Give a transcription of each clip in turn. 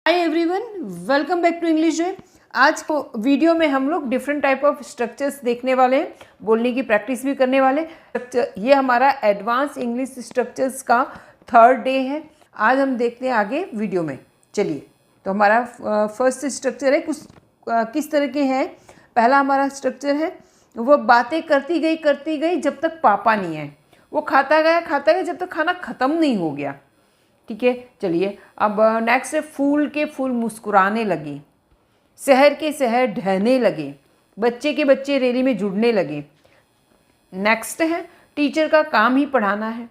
Hi everyone, welcome back to English day. आज को video में हम लोग डिफरेंट टाइप ऑफ स्ट्रक्चर्स देखने वाले हैं, बोलने की प्रैक्टिस भी करने वाले। ये हमारा एडवांस इंग्लिश स्ट्रक्चर्स का थर्ड डे है। आज हम देखते हैं आगे वीडियो में। चलिए, तो हमारा फर्स्ट स्ट्रक्चर है किस तरह के हैं। पहला हमारा स्ट्रक्चर है, वो बातें करती गई जब तक पापा नहीं आए। वो खाता गया जब तक खाना ख़त्म नहीं हो गया। ठीक है, चलिए अब नेक्स्ट है, फूल के फूल मुस्कुराने लगे, शहर के शहर ढहने लगे, बच्चे के बच्चे रैली में जुड़ने लगे। नेक्स्ट है, टीचर का काम ही पढ़ाना है,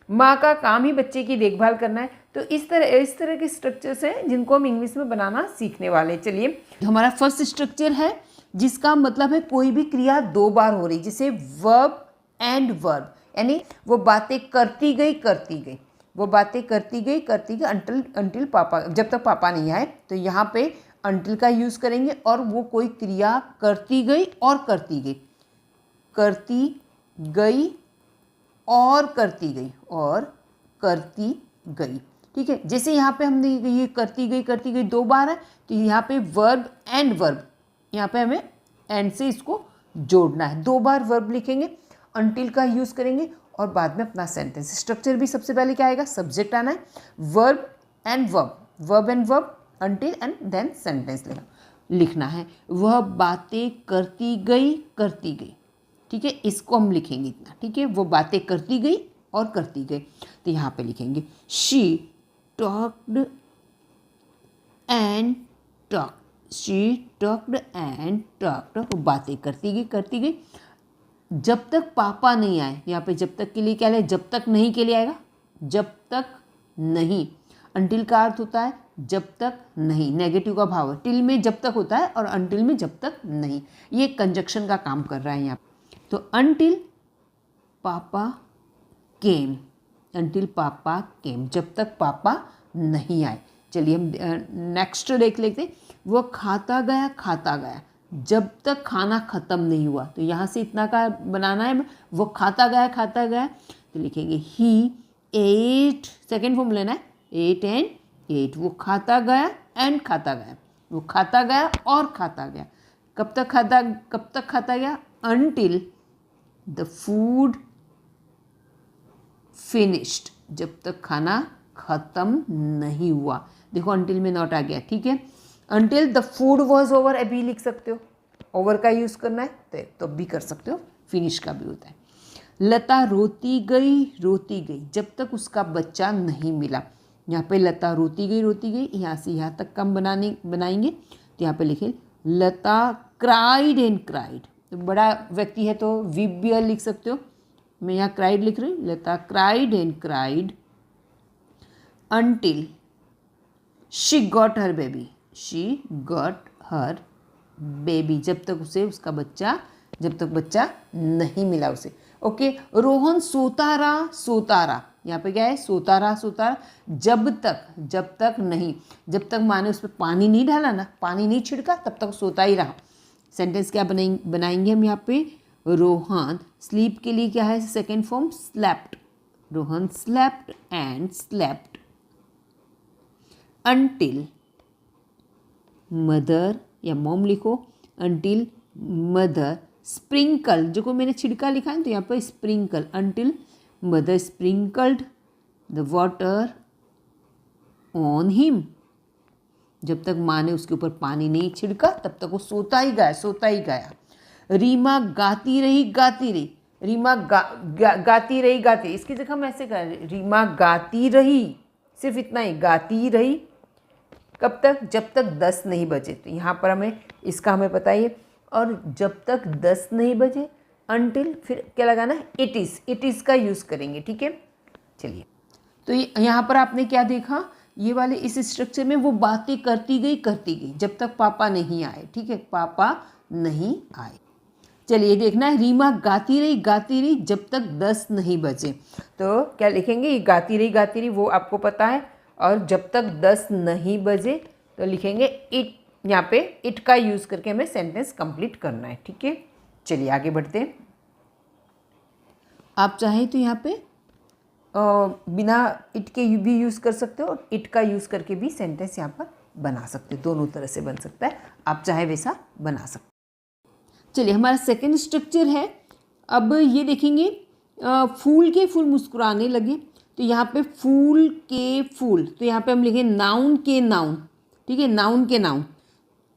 माँ का काम ही बच्चे की देखभाल करना है। तो इस तरह के स्ट्रक्चर्स हैं जिनको हम इंग्लिश में बनाना सीखने वाले हैं। चलिए, हमारा फर्स्ट स्ट्रक्चर है जिसका मतलब है कोई भी क्रिया दो बार हो रही, जैसे वर्ब एंड वर्ब, यानी वो बातें करती गई वो बातें करती गई अंटिल पापा, जब तक पापा नहीं आए। तो यहाँ पे अंटिल का यूज़ करेंगे और वो कोई क्रिया करती गई और करती गई और करती गई। ठीक है, जैसे यहाँ पे हमने ये करती गई दो बार है, तो यहाँ पे वर्ब एंड वर्ब, यहाँ पे हमें एंड से इसको जोड़ना है। दो बार वर्ब लिखेंगे, अंटिल का यूज़ करेंगे और बाद में अपना सेंटेंस। स्ट्रक्चर भी सबसे पहले क्या आएगा, सब्जेक्ट आना है, verb and verb, until and then sentence लिखना है। वह बातें करती गई। ठीक है, इसको हम लिखेंगे इतना। ठीक है, वो बातें करती गई और करती गई, तो यहाँ पे लिखेंगे शी टॉक्ड एंड टॉक्ड। वो बातें करती गई जब तक पापा नहीं आए। यहाँ पे जब तक के लिए क्या है, जब तक नहीं के लिए आएगा, जब तक नहीं। अंटिल का अर्थ होता है जब तक नहीं, नेगेटिव का भाव है। टिल में जब तक होता है और अंटिल में जब तक नहीं। ये कंजक्शन का काम कर रहा है यहाँ। तो अंटिल पापा केम, जब तक पापा नहीं आए। चलिए हम नेक्स्ट देख लेते हैं। वो खाता गया जब तक खाना ख़त्म नहीं हुआ। तो यहाँ से इतना का बनाना है, वो खाता गया, तो लिखेंगे ही एट, सेकेंड फॉर्म लेना है, एट। वो खाता गया एंड खाता गया, वो खाता गया और खाता गया। कब तक खाता गया, अंटिल द फूड फिनिश्ड, जब तक खाना ख़त्म नहीं हुआ। देखो अंटिल में नॉट आ गया। ठीक है, until the food was over, अभी लिख सकते हो, ओवर का यूज़ करना है तो भी कर सकते हो, फिनिश का भी होता है। लता रोती गई जब तक उसका बच्चा नहीं मिला। यहाँ पे लता रोती गई, यहाँ से यहाँ तक कम बनाएंगे। तो यहाँ पे लिखे लता क्राइड। तो बड़ा व्यक्ति है तो वी बी लिख सकते हो, मैं यहाँ क्राइड लिख रही हूँ। लता cried until she got her baby, जब तक बच्चा नहीं मिला उसे। ओके, रोहन सोता रहा, यहाँ पे क्या है, सोता रहा जब तक नहीं, जब तक माने उस पर पानी नहीं डाला ना, पानी नहीं छिड़का, तब तक सोता ही रहा। सेंटेंस क्या बनाएंगे हम यहाँ पे, रोहन स्लीप के लिए क्या है, second form slept, Rohan slept and slept until mother, या मॉम लिखो, अंटिल मदर स्प्रिंकल, जो को मैंने छिड़का लिखा है तो यहाँ पर sprinkle, until mother sprinkled the water on him, जब तक माँ ने उसके ऊपर पानी नहीं छिड़का तब तक वो सोता ही गया। रीमा गाती रही, रीमा गाती रही, इसकी जगह हम ऐसे करें, रीमा गाती रही, सिर्फ इतना ही, गाती रही। कब तक, जब तक 10 नहीं बजे। तो यहाँ पर हमें पता है। और जब तक 10 नहीं बजे, अंटिल, फिर क्या लगाना है, इट इज़ का यूज़ करेंगे। ठीक है, चलिए, तो यहाँ पर आपने क्या देखा, ये वाले इस स्ट्रक्चर में वो बातें करती गई जब तक पापा नहीं आए। ठीक है, पापा नहीं आए। चलिए देखना है, रीमा गाती रही जब तक 10 नहीं बजे। तो क्या लिखेंगे, ये गाती रही वो आपको पता है, और जब तक 10 नहीं बजे तो लिखेंगे इट, यहाँ पे इट का यूज़ करके हमें सेंटेंस कंप्लीट करना है। ठीक है, चलिए आगे बढ़ते हैं। आप चाहें तो यहाँ पे बिना इट के भी यूज़ कर सकते हो और इट का यूज़ करके भी सेंटेंस यहाँ पर बना सकते हो, दोनों तरह से बन सकता है, आप चाहे वैसा बना सकते हो। चलिए हमारा सेकंड स्ट्रक्चर है, अब ये देखेंगे फूल के फूल मुस्कुराने लगे, तो यहाँ पे फूल के फूल, तो यहाँ पे हम लिखेंगे नाउन के नाउन, ठीक है, नाउन के नाउन,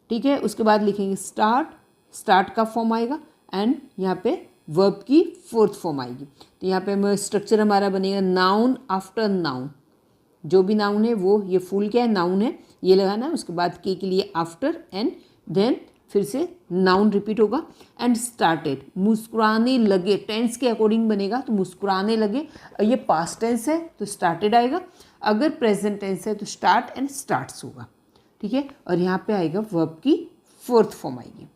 ठीक है। उसके बाद लिखेंगे स्टार्ट, स्टार्ट का फॉर्म आएगा, एंड यहाँ पे वर्ब की फोर्थ फॉर्म आएगी। तो यहाँ पे स्ट्रक्चर हमारा बनेगा नाउन आफ्टर नाउन, जो भी नाउन है वो, ये फूल क्या है, नाउन है, ये लगाना है, उसके बाद के लिए आफ्टर, एंड देन फिर से नाउन रिपीट होगा, एंड स्टार्टेड, मुस्कुराने लगे, टेंस के अकॉर्डिंग बनेगा, तो मुस्कुराने लगे, ये पास्ट टेंस है तो स्टार्टेड आएगा, अगर प्रेजेंट टेंस है तो स्टार्ट एंड स्टार्ट्स होगा, ठीक है। और यहाँ पे आएगा वर्ब की फोर्थ फॉर्म आएगी।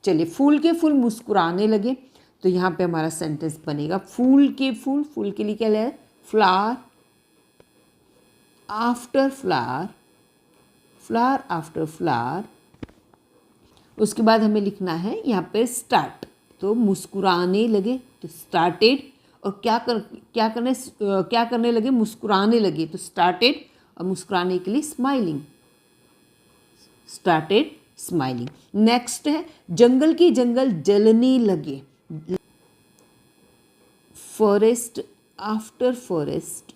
चलिए फूल के फूल मुस्कुराने लगे, तो यहाँ पे हमारा सेंटेंस बनेगा फूल के फूल, फूल के लिए क्या है, flower after flower, flower after flower, उसके बाद हमें लिखना है यहाँ पे स्टार्ट, तो मुस्कुराने लगे तो स्टार्टेड, और क्या करने लगे, मुस्कुराने लगे, तो स्टार्टेड, और मुस्कुराने के लिए स्माइलिंग, स्टार्टेड स्माइलिंग। नेक्स्ट है जंगल की जंगल जलने लगे, forest after forest,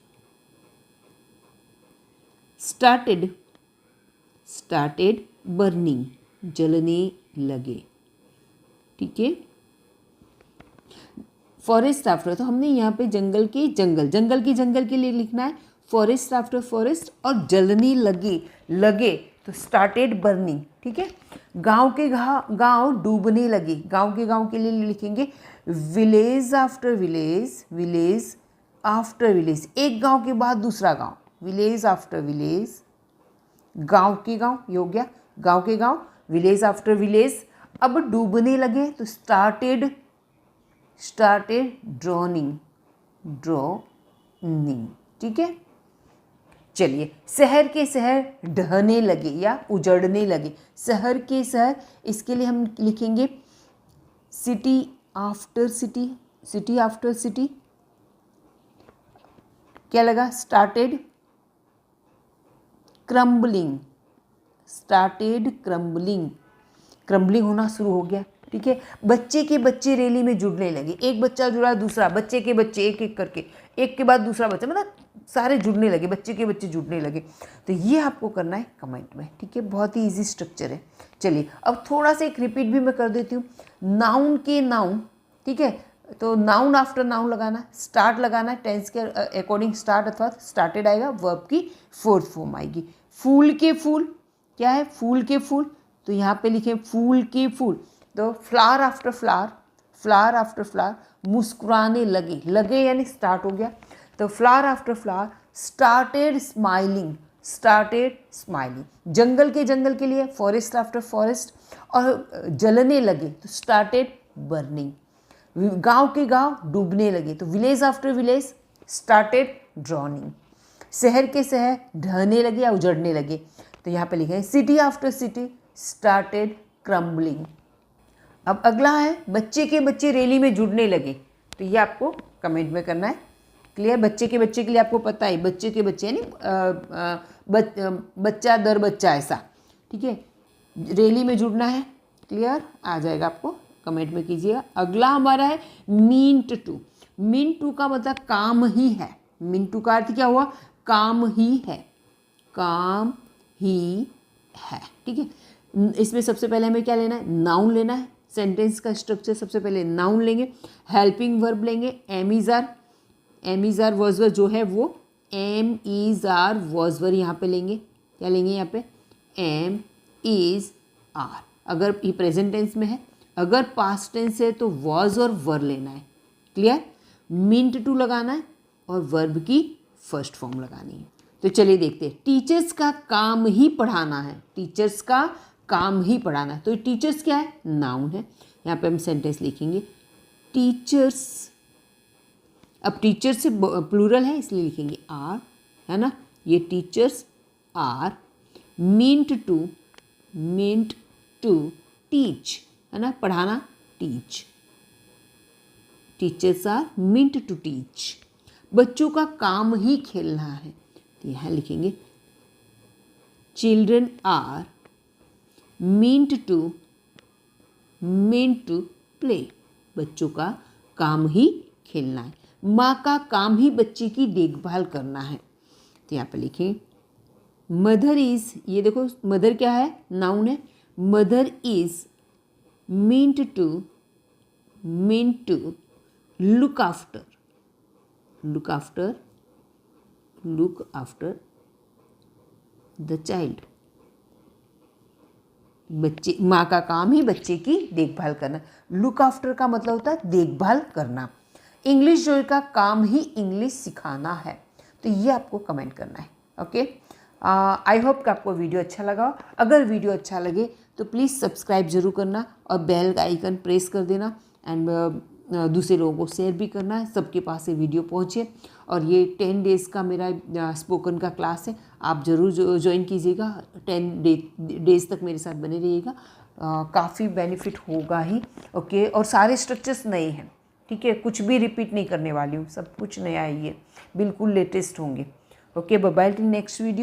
started, started burning, जलने लगे, ठीक है। फॉरेस्ट आफ्टर, तो हमने यहाँ पे जंगल के जंगल, जंगल की जंगल के लिए लिखना है फॉरेस्ट आफ्टर फॉरेस्ट, और जलने लगे, लगे तो स्टार्टेड बर्निंग, ठीक है। गांव के गांव डूबने लगे, गांव के गांव के लिए लिखेंगे village after village, village after village, एक गांव के बाद दूसरा गांव, विलेज आफ्टर विलेज, गांव के गांव, ये हो गया गांव के गांव, विलेज आफ्टर विलेज। अब डूबने लगे तो स्टार्टेड, स्टार्टेड ड्रॉनिंग, ड्रॉनिंग, ठीक है। चलिए शहर के शहर ढहने लगे या उजड़ने लगे, शहर के शहर, इसके लिए हम लिखेंगे city after city, city after city, क्या लगा, started crumbling, started crumbling, crumbling होना शुरू हो गया, ठीक है। बच्चे के बच्चे रैली में जुड़ने लगे, एक बच्चा जुड़ा, दूसरा, बच्चे के बच्चे एक एक करके, एक के बाद दूसरा बच्चा, मतलब सारे जुड़ने लगे, बच्चे के बच्चे जुड़ने लगे। तो ये आपको करना है कमेंट में, ठीक है, बहुत ही इजी स्ट्रक्चर है। चलिए अब थोड़ा सा एक रिपीट भी मैं कर देती हूँ, नाउन के नाउन, ठीक है, तो नाउन आफ्टर नाउन लगाना है, स्टार्ट लगाना है, टेंस के अकॉर्डिंग स्टार्ट अथवा स्टार्टेड आएगा, वर्ब की फोर्थ फॉर्म आएगी। फूल के फूल, क्या है, फूल के फूल, तो यहाँ पे लिखें फूल के फूल, तो flower after flower, flower after flower, मुस्कुराने लगे, लगे यानी स्टार्ट हो गया, तो flower after flower, started smiling, started smiling. जंगल के लिए फॉरेस्ट आफ्टर फॉरेस्ट, और जलने लगे तो स्टार्टेड बर्निंग। गांव के गांव डूबने लगे तो village after village, started drowning. शहर के शहर ढहने लगे या उजड़ने लगे, तो यहाँ पे लिखे city after city, started crumbling. अब अगला है बच्चे के बच्चे रैली में जुड़ने लगे, तो ये आपको कमेंट में करना है, क्लियर। बच्चे के लिए आपको पता है, बच्चे के बच्चे यानी बच्चा दर बच्चा ऐसा, ठीक है, रैली में जुड़ना है, क्लियर आ जाएगा आपको, कमेंट में कीजिएगा। अगला हमारा है मींट टू, मींट टू का मतलब काम ही है, मींट टू का अर्थ क्या हुआ, काम ही है, काम ही है, ठीक है। इसमें सबसे पहले हमें क्या लेना है, नाउन लेना है, सेंटेंस का स्ट्रक्चर सबसे पहले नाउन लेंगे, हेल्पिंग वर्ब लेंगे, एम इज आर वॉजवर जो है वो एम इज आर वॉजवर यहाँ पे लेंगे, क्या लेंगे यहाँ पे, एम इज आर, अगर ये प्रेजेंट टेंस में है, अगर पास्ट टेंस है तो वॉज और वर लेना है, क्लियर। मींट टू लगाना है और वर्ब की फर्स्ट फॉर्म लगानी है। तो चलिए देखते हैं, टीचर्स का काम ही पढ़ाना है, टीचर्स का काम ही पढ़ाना है, तो टीचर्स क्या है, नाउन है, यहाँ पे हम सेंटेंस लिखेंगे टीचर्स। अब टीचर्स से प्लूरल है इसलिए लिखेंगे आर, है ना, ये teachers are, meant to teach, है ना, पढ़ाना, teach, teachers are meant to teach. बच्चों का काम ही खेलना है, तो यहाँ लिखेंगे children are meant to play. बच्चों का काम ही खेलना है। माँ का काम ही बच्चे की देखभाल करना है। तो यहाँ पे लिखें मदर इज़, ये देखो मदर क्या है, नाउन है। Mother is meant to look after the child. बच्चे, माँ का काम ही बच्चे की देखभाल करना। लुक आफ्टर का मतलब होता है देखभाल करना। इंग्लिश जो का काम ही इंग्लिश सिखाना है। तो ये आपको कमेंट करना है। ओके, आई होप कि आपको वीडियो अच्छा लगा। अगर वीडियो अच्छा लगे तो प्लीज़ सब्सक्राइब जरूर करना और बेल आइकन प्रेस कर देना एंड दूसरे लोगों को शेयर भी करना है, सबके पास ये वीडियो पहुँचे। और ये 10 डेज़ का मेरा स्पोकन का क्लास है, आप ज़रूर ज्वाइन कीजिएगा। 10 डेज़ तक मेरे साथ बने रहिएगा, काफ़ी बेनिफिट होगा ही। ओके, और सारे स्ट्रक्चर्स नए हैं, ठीक है, कुछ भी रिपीट नहीं करने वाली हूँ, सब कुछ नया है, ये बिल्कुल लेटेस्ट होंगे। Okay, bye bye till next video.